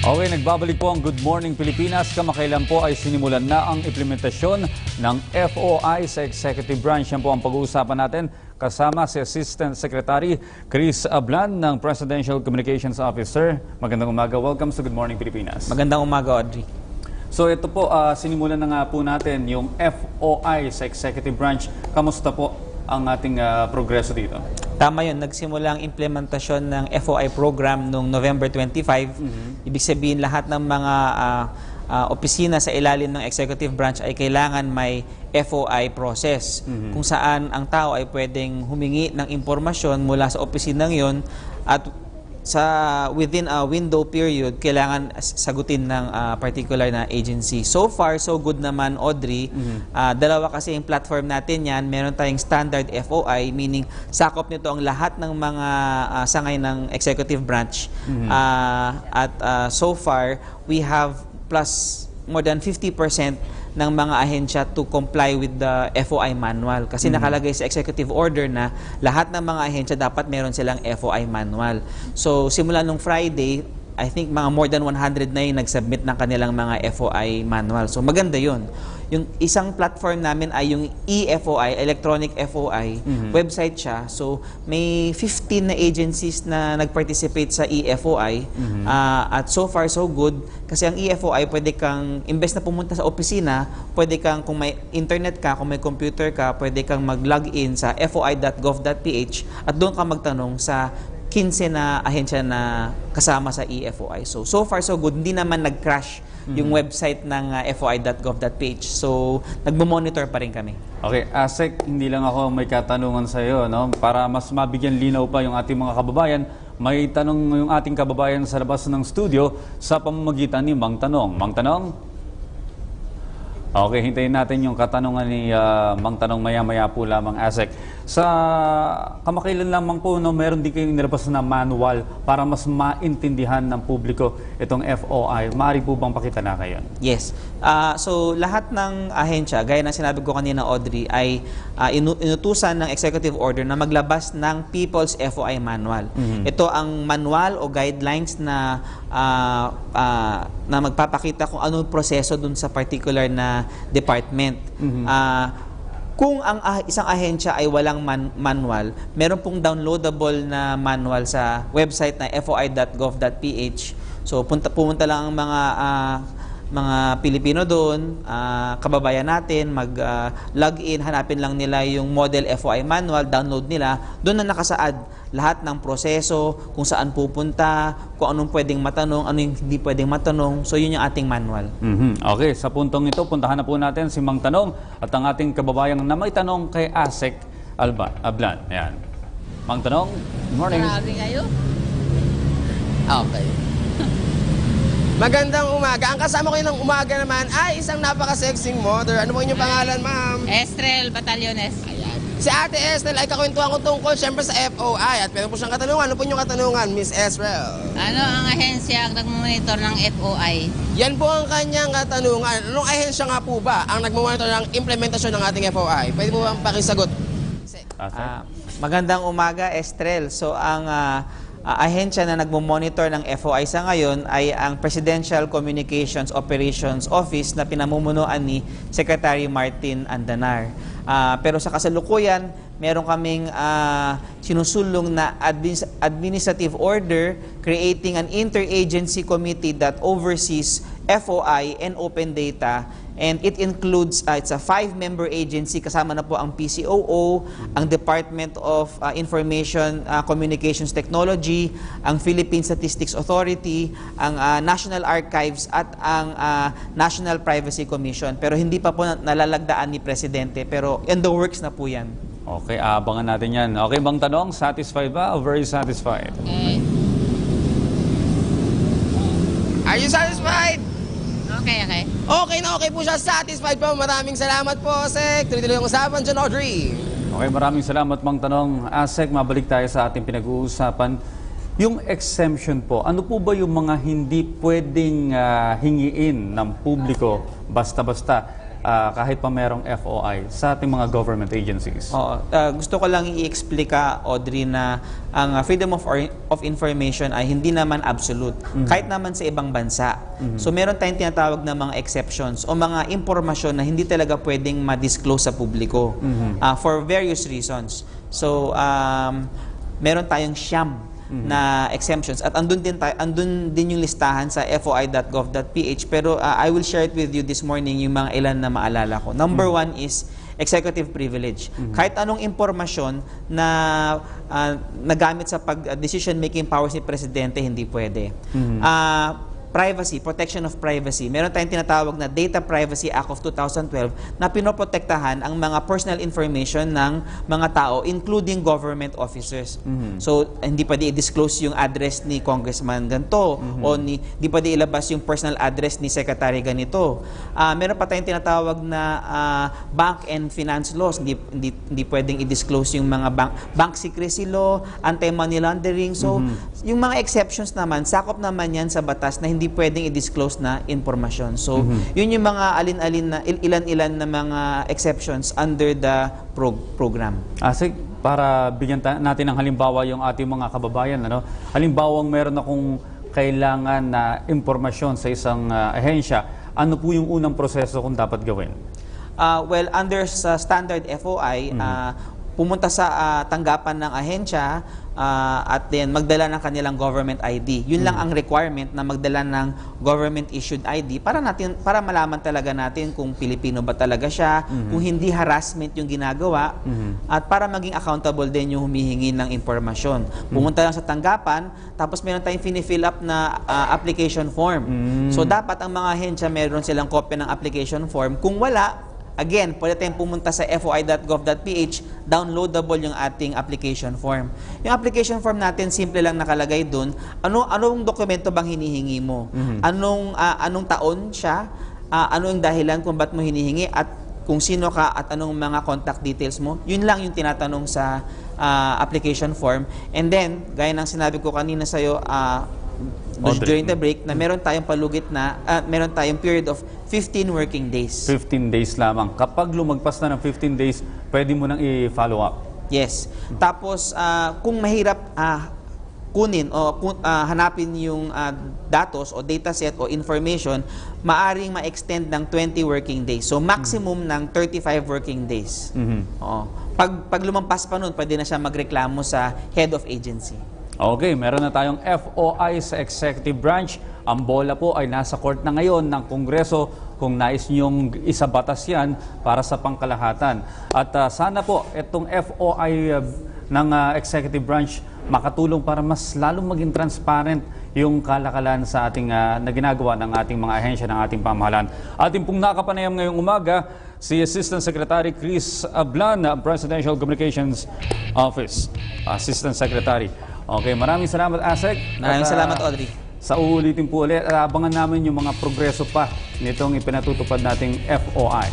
Okay, nagbabalik po ang Good Morning Pilipinas. Kamakailan po ay sinimulan na ang implementasyon ng FOI sa Executive Branch. Yan po ang pag-uusapan natin kasama si Assistant Secretary Chris Ablan ng Presidential Communications Officer. Magandang umaga. Welcome sa Good Morning Pilipinas. Magandang umaga, Audrey. So ito po, sinimulan na nga po natin yung FOI sa Executive Branch. Kamusta po ang ating progreso dito? Tama yun, nagsimula ang implementasyon ng FOI program noong November 25. Ibig sabihin lahat ng mga opisina sa ilalim ng executive branch ay kailangan may FOI process kung saan ang tao ay pwedeng humingi ng impormasyon mula sa opisinang yon at within a window period, kailangan sagutin ng particular na agency. So far, so good naman, Audrey. Dalawa kasi yung platform natin yan. Meron tayong standard FOI, meaning sakop nito ang lahat ng mga sangay ng executive branch. So far, we have plus more than 50% ng mga ahensya to comply with the FOI manual. Kasi nakalagay sa executive order na lahat ng mga ahensya dapat meron silang FOI manual. So, simula nung Friday, I think mga more than 100 na yung nag-submit ng kanilang mga FOI manual. So, maganda yun. Yung isang platform namin ay yung eFOI, Electronic FOI, website siya. So, may 15 na agencies na nag-participate sa eFOI. At so far, so good. Kasi ang eFOI, pwede kang, imbes na pumunta sa opisina, pwede kang, kung may internet ka, kung may computer ka, pwede kang mag-login sa foi.gov.ph at doon ka magtanong sa 15 na ahensya na kasama sa eFOI. So far, so good. Hindi naman nag-crash yung website ng foi.gov.ph. So, nagmo-monitor pa rin kami. Okay, Asek, hindi lang ako may katanungan sa iyo, no? Para mas mabigyan linaw pa yung ating mga kababayan, may tanong yung ating kababayan sa labas ng studio sa pamamagitan ni Mang Tanong. Mang Tanong? Okay, hintayin natin yung katanungan ni Mang Tanong maya-maya po lamang, Asek. Sa kamakailan lamang po, no, meron din kayong nilabas na manual para mas maintindihan ng publiko itong FOI. Maaari po bang pakita na kayo? Yes. So, lahat ng ahensya, gaya ng sinabi ko kanina, Audrey, ay inutusan ng executive order na maglabas ng People's FOI Manual. Ito ang manual o guidelines na magpapakita kung anong proseso dun sa particular na department. Kung ang isang ahensya ay walang manual, meron pong downloadable na manual sa website na foi.gov.ph. So pumunta lang ang mga Pilipino doon, kababayan natin, mag-login, hanapin lang nila yung model FOI manual, download nila. Doon na nakasaad lahat ng proseso, kung saan pupunta, kung anong pwedeng matanong, ano yung hindi pwedeng matanong. So yun yung ating manual. Okay, sa puntong ito, puntahan na po natin si Mang Tanong at ang ating kababayang na may tanong kay Asek Ablan. Ayan. Mang Tanong, good morning. Grabe kayo. Okay. Magandang umaga. Ang kasama ko ng umaga naman ay isang napaka-sexing mother. Ano po inyong pangalan, ma'am? Estrel Batallones. Ayan. Si Ate Estrel ay kakwentuhan ko tungkol siyempre sa FOI. At meron po siyang katanungan. Ano po inyong katanungan, Miss Estrel? Ano ang ahensya ang nagmonitor ng FOI? Yan po ang kanyang katanungan. Anong ahensya nga po ba ang nagmamonitor ng implementasyon ng ating FOI? Pwede po bang pakisagot? Magandang umaga, Estrel. So, ang ahensya na nagmo-monitor ng FOI sa ngayon ay ang Presidential Communications Operations Office na pinamumunuan ni Secretary Martin Andanar. Pero sa kasalukuyan, meron kaming sinusulong na administrative order creating an interagency committee that oversees FOI and open data. And it includes, it's a 5-member agency, kasama na po ang PCOO, ang Department of Information Communications Technology, ang Philippine Statistics Authority, ang National Archives at ang National Privacy Commission. Pero hindi pa po nalalagdaan ni Presidente, pero in the works na po yan. Okay, abangan natin yan. Okay, Mang Tanong, satisfied ba o very satisfied? Okay. Are you satisfied? Okay. Okay na okay po siya. Satisfied po. Maraming salamat po, Sek. Tuloy-tuloy ang usapan dyan, Audrey. Okay, maraming salamat, Mang Tanong. Asek, mabalik tayo sa ating pinag-uusapan. Yung exemption po, ano po ba yung mga hindi pwedeng hingiin ng publiko basta-basta? kahit pa merong FOI sa ating mga government agencies? Oo. Gusto ko lang i-explica, Audrey, na ang freedom of information ay hindi naman absolute. Kahit naman sa ibang bansa. So meron tayong tinatawag na mga exceptions o mga impormasyon na hindi talaga pwedeng ma-disclose sa publiko for various reasons. So meron tayong siyam na exemptions at andun din yung listahan sa foi.gov.ph, pero I will share it with you this morning yung mga ilan na maalala ko. Number one is executive privilege. Kahit anong impormasyon na nagamit sa decision making powers ni Presidente, hindi pwede. Privacy, protection of privacy. Meron tayong tinatawag na Data Privacy Act of 2012 na pinoprotektahan ang mga personal information ng mga tao, including government officers. So, hindi pwede i-disclose yung address ni Congressman ganito o hindi pwede ilabas yung personal address ni Secretary ganito. Meron pa tayong tinatawag na bank and finance laws. Hindi pwedeng i-disclose yung mga bank secrecy law, anti-money laundering. So, yung mga exceptions naman, sakop naman yan sa batas na hindi pwedeng i-disclose na informasyon. So, yun yung mga ilan-ilan na mga exceptions under the program. Para bigyan natin ng halimbawa yung ating mga kababayan, halimbawang meron akong kailangan na impormasyon sa isang ahensya, ano po yung unang proseso kung dapat gawin? Well, under sa standard FOI, pumunta sa tanggapan ng ahensya at then magdala ng kanilang government ID. Yun lang ang requirement, na magdala ng government issued ID para malaman talaga natin kung Pilipino ba talaga siya, kung hindi harassment yung ginagawa, at para maging accountable din yung humihingi ng impormasyon. Pumunta lang sa tanggapan, tapos meron tayong fini-fill up na application form. So dapat ang mga ahensya meron silang kopya ng application form. Kung wala, again, pwede tayong pumunta sa foi.gov.ph, downloadable yung ating application form. Yung application form natin, simple lang nakalagay dun, anong dokumento bang hinihingi mo? Anong taon siya? Ano yung dahilan kung ba't mo hinihingi? At kung sino ka at anong mga contact details mo? Yun lang yung tinatanong sa application form. And then, gaya ng sinabi ko kanina sa'yo, during the break, na meron tayong palugit na, meron tayong period of 15 working days. 15 days lamang. Kapag lumagpas na ng 15 days, pwede mo nang i-follow up. Yes. Tapos, kung mahirap kunin o hanapin yung datos o dataset o information, maaring ma-extend ng 20 working days. So, maximum ng 35 working days. Pag lumampas pa nun, pwede na siya magreklamo sa head of agency. Okay, meron na tayong FOI sa executive branch. Ang bola po ay nasa court na ngayon ng Kongreso kung nais niyong isabatas yan para sa pangkalahatan. At sana po itong FOI ng executive branch makatulong para mas lalong maging transparent yung kalakalan sa ating na ginagawa ng ating mga ahensya ng ating pamahalaan. Ating pong nakapanayam ngayong umaga si Assistant Secretary Chris Ablan, Presidential Communications Office. Assistant Secretary. Okay, maraming salamat, Asek. Maraming salamat, Audrey. Sa uulitin po ulit, abangan namin yung mga progreso pa nitong ipinatutupad nating FOI.